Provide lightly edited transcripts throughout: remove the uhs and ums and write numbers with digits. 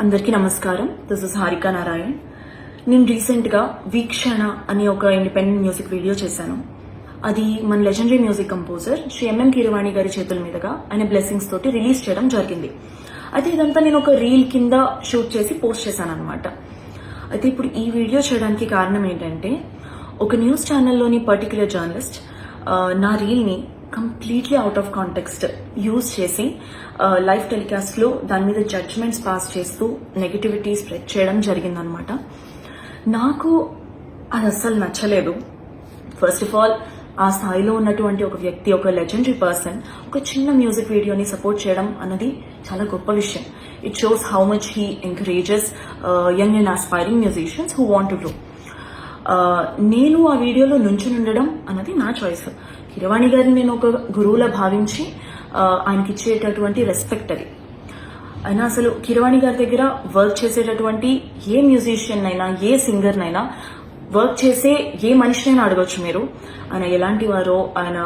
అందరికీ నమస్కారం. This is Harika Narayan. నేను రీసెంట్గా వీక్షణ అనే ఒక ఇండిపెండెంట్ మ్యూజిక్ వీడియో చేశాను. అది మన legendary music composer Shri MM Keeravani గారి చేతుల మీదుగా ఆయన బ్లెస్సింగ్స్ తోటి రిలీజ్ చేయడం జరిగింది. అయితే ఇదంతా నేను ఒక రీల్ కింద షూట్ చేసి పోస్ట్ చేశాను అనమాట. అయితే ఇప్పుడు ఈ వీడియో చేయడానికి కారణం ఏంటంటే, ఒక న్యూస్ ఛానల్లోని పర్టికులర్ జర్నలిస్ట్ నా రీల్ని completely out of context use చేసి లైవ్ టెలికాస్ట్లో దాని మీద జడ్జ్మెంట్స్ పాస్ చేస్తూ నెగటివిటీ స్ప్రెడ్ చేయడం జరిగిందనమాట. నాకు అది అస్సలు నచ్చలేదు. ఫస్ట్ ఆఫ్ ఆల్, ఆ స్థాయిలో ఉన్నటువంటి ఒక వ్యక్తి, ఒక లెజెండరీ పర్సన్ ఒక చిన్న మ్యూజిక్ వీడియోని సపోర్ట్ చేయడం అన్నది చాలా గొప్ప విషయం. It shows how much he encourages young and aspiring musicians who want to do. నేను ఆ వీడియోలో నుంచుని ఉండడం అన్నది నా చాయిస్. కీరవాణి గారిని నేను ఒక గురువులా భావించి ఆయనకి ఇచ్చేటటువంటి రెస్పెక్ట్ అది. అయినా అసలు కీరవాణి గారి దగ్గర వర్క్ చేసేటటువంటి ఏ మ్యూజిషియన్ అయినా, ఏ సింగర్ నైనా, వర్క్ చేసే ఏ మనిషినైనా అడగొచ్చు మీరు, ఆయన ఎలాంటి వారో, ఆయన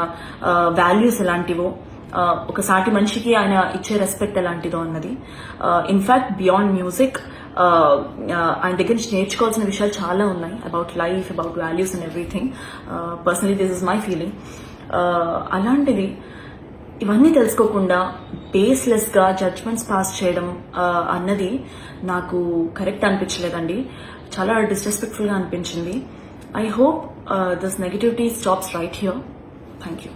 వాల్యూస్ ఎలాంటివో, ఒక సాటి మనిషికి ఆయన ఇచ్చే రెస్పెక్ట్ ఎలాంటిదో అన్నది. ఇన్ఫాక్ట్ బియాండ్ మ్యూజిక్ ఆయన దగ్గర నుంచి నేర్చుకోవాల్సిన విషయాలు చాలా ఉన్నాయి. About life, about values and everything. Personally this is my feeling. అలాంటిది ఇవన్నీ తెలుసుకోకుండా బేస్లెస్ గా జడ్జ్మెంట్స్ పాస్ చేయడం అన్నది నాకు కరెక్ట్ అనిపించలేదండి. చాలా డిస్రెస్పెక్ట్ఫుల్ గా అనిపించింది. I hope this negativity stops right here. Thank you.